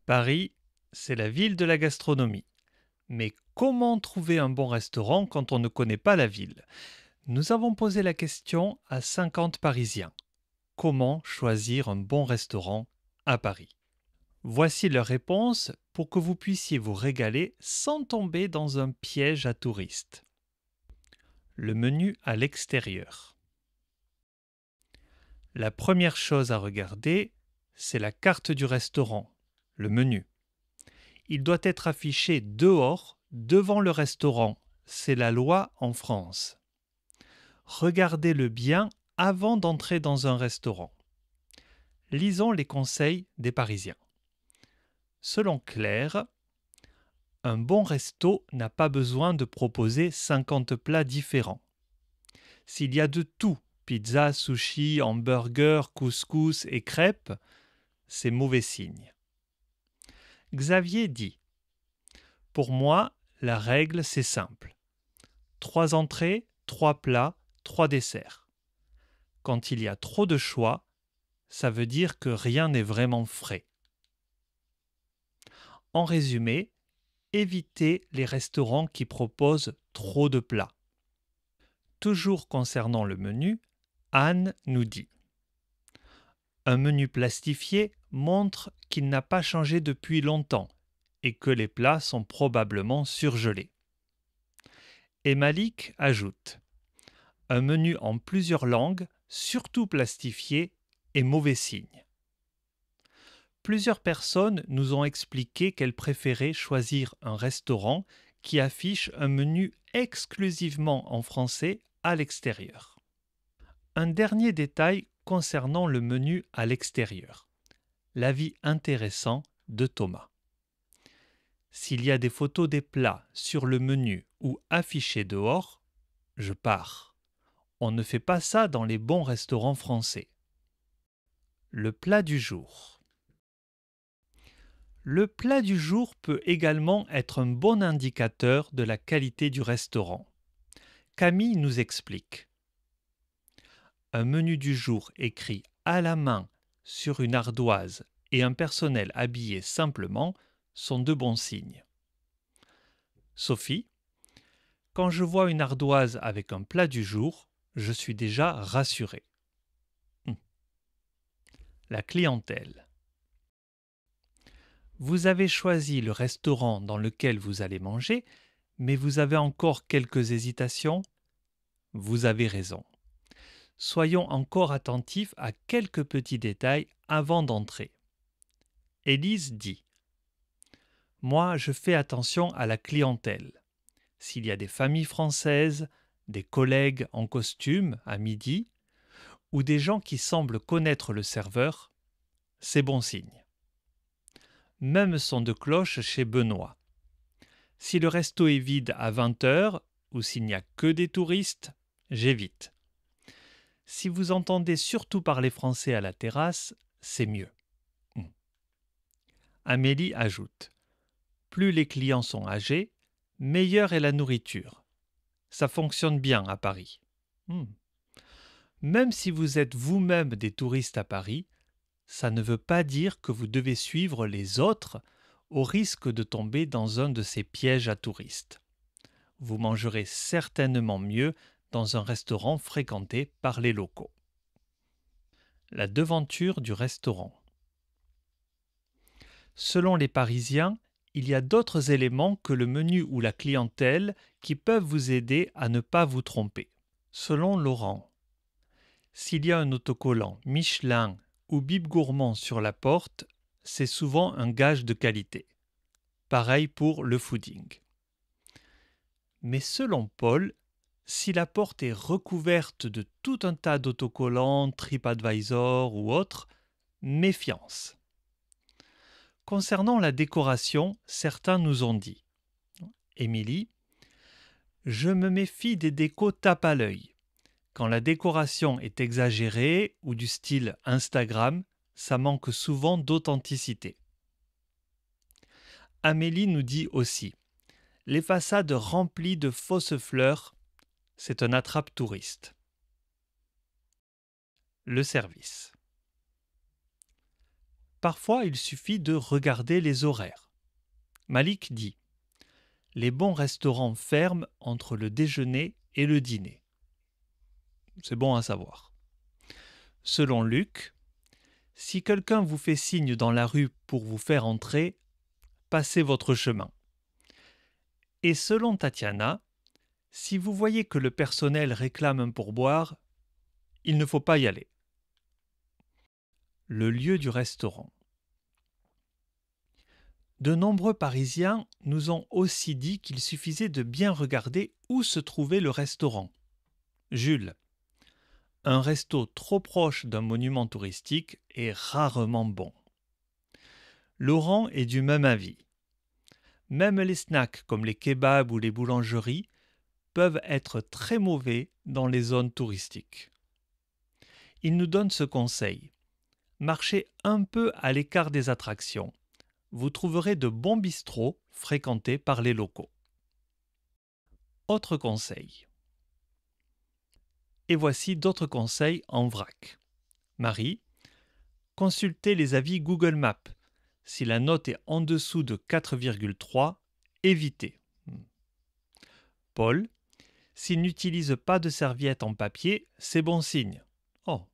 Paris, c'est la ville de la gastronomie. Mais comment trouver un bon restaurant quand on ne connaît pas la ville? Nous avons posé la question à 50 Parisiens. Comment choisir un bon restaurant à Paris? Voici leurs réponses pour que vous puissiez vous régaler sans tomber dans un piège à touristes. Le menu à l'extérieur. La première chose à regarder, c'est la carte du restaurant, le menu. Il doit être affiché dehors, devant le restaurant. C'est la loi en France. Regardez-le bien avant d'entrer dans un restaurant. Lisons les conseils des Parisiens. Selon Claire, un bon resto n'a pas besoin de proposer 50 plats différents. S'il y a de tout, pizza, sushi, hamburger, couscous et crêpes, c'est mauvais signe. Xavier dit: pour moi, la règle c'est simple. 3 entrées, 3 plats, 3 desserts. Quand il y a trop de choix, ça veut dire que rien n'est vraiment frais. En résumé, évitez les restaurants qui proposent trop de plats. Toujours concernant le menu, Anne nous dit: un menu plastifié montre qu'il n'a pas changé depuis longtemps et que les plats sont probablement surgelés. Et Malik ajoute: un menu en plusieurs langues, surtout plastifié, est mauvais signe. Plusieurs personnes nous ont expliqué qu'elles préféraient choisir un restaurant qui affiche un menu exclusivement en français à l'extérieur. Un dernier détail concernant le menu à l'extérieur. L'avis intéressant de Thomas. S'il y a des photos des plats sur le menu ou affichés dehors, je pars. On ne fait pas ça dans les bons restaurants français. Le plat du jour. Le plat du jour peut également être un bon indicateur de la qualité du restaurant. Camille nous explique. Un menu du jour écrit à la main sur une ardoise et un personnel habillé simplement sont de bons signes. Sophie, quand je vois une ardoise avec un plat du jour, je suis déjà rassurée. La clientèle. Vous avez choisi le restaurant dans lequel vous allez manger, mais vous avez encore quelques hésitations? Vous avez raison. Soyons encore attentifs à quelques petits détails avant d'entrer. Élise dit: moi, je fais attention à la clientèle. S'il y a des familles françaises, des collègues en costume à midi, ou des gens qui semblent connaître le serveur, c'est bon signe. Même son de cloche chez Benoît. Si le resto est vide à 20 heures ou s'il n'y a que des touristes, j'évite. Si vous entendez surtout parler français à la terrasse, c'est mieux. Amélie ajoute: plus les clients sont âgés, meilleure est la nourriture. Ça fonctionne bien à Paris. Même si vous êtes vous-même des touristes à Paris, ça ne veut pas dire que vous devez suivre les autres au risque de tomber dans un de ces pièges à touristes. Vous mangerez certainement mieux dans un restaurant fréquenté par les locaux. La devanture du restaurant. Selon les Parisiens, il y a d'autres éléments que le menu ou la clientèle qui peuvent vous aider à ne pas vous tromper. Selon Laurent, s'il y a un autocollant Michelin ou Bib Gourmand sur la porte, c'est souvent un gage de qualité. Pareil pour le fooding. Mais selon Paul, si la porte est recouverte de tout un tas d'autocollants, TripAdvisor ou autres, méfiance. Concernant la décoration, certains nous ont dit: Émilie, je me méfie des décos tape à l'œil. Quand la décoration est exagérée ou du style Instagram, ça manque souvent d'authenticité. Amélie nous dit aussi: les façades remplies de fausses fleurs, c'est un attrape-touriste. Le service. parfois il suffit de regarder les horaires. Malik dit « Les bons restaurants ferment entre le déjeuner et le dîner ». C'est bon à savoir. Selon Luc, si quelqu'un vous fait signe dans la rue pour vous faire entrer, passez votre chemin. Et selon Tatiana, si vous voyez que le personnel réclame un pourboire, il ne faut pas y aller. Le lieu du restaurant. De nombreux Parisiens nous ont aussi dit qu'il suffisait de bien regarder où se trouvait le restaurant. Jules. Un resto trop proche d'un monument touristique est rarement bon. Laurent est du même avis. Même les snacks comme les kebabs ou les boulangeries peuvent être très mauvais dans les zones touristiques. Il nous donne ce conseil. Marchez un peu à l'écart des attractions. Vous trouverez de bons bistrots fréquentés par les locaux. Autre conseil. Et voici d'autres conseils en vrac. Marie, consultez les avis Google Maps. Si la note est en dessous de 4,3, évitez. Paul, s'il n'utilise pas de serviette en papier, c'est bon signe. Oh.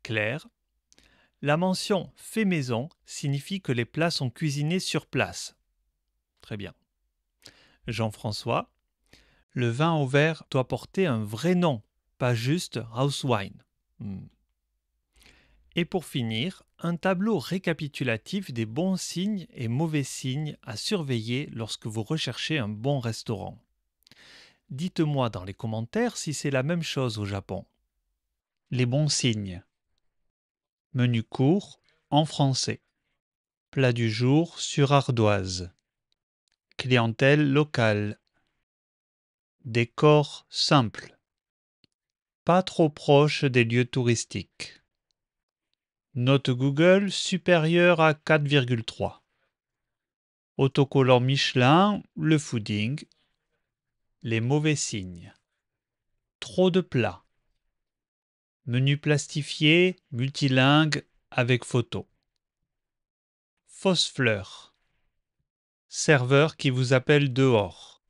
Claire, la mention « fait maison » signifie que les plats sont cuisinés sur place. Très bien. Jean-François, le vin au verre doit porter un vrai nom, pas juste house wine. Et pour finir, un tableau récapitulatif des bons signes et mauvais signes à surveiller lorsque vous recherchez un bon restaurant. Dites-moi dans les commentaires si c'est la même chose au Japon. Les bons signes. Menu court en français. Plat du jour sur ardoise. Clientèle locale. Décor simple. Pas trop proche des lieux touristiques. Note Google supérieure à 4,3. Autocollant Michelin, le fooding. Les mauvais signes. Trop de plats. Menu plastifié, multilingue, avec photo. Fausse fleur. Serveur qui vous appelle dehors.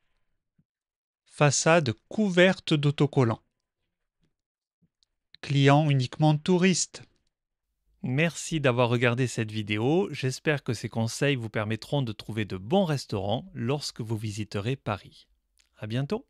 Façade couverte d'autocollants. Client uniquement touriste. Merci d'avoir regardé cette vidéo. J'espère que ces conseils vous permettront de trouver de bons restaurants lorsque vous visiterez Paris. À bientôt.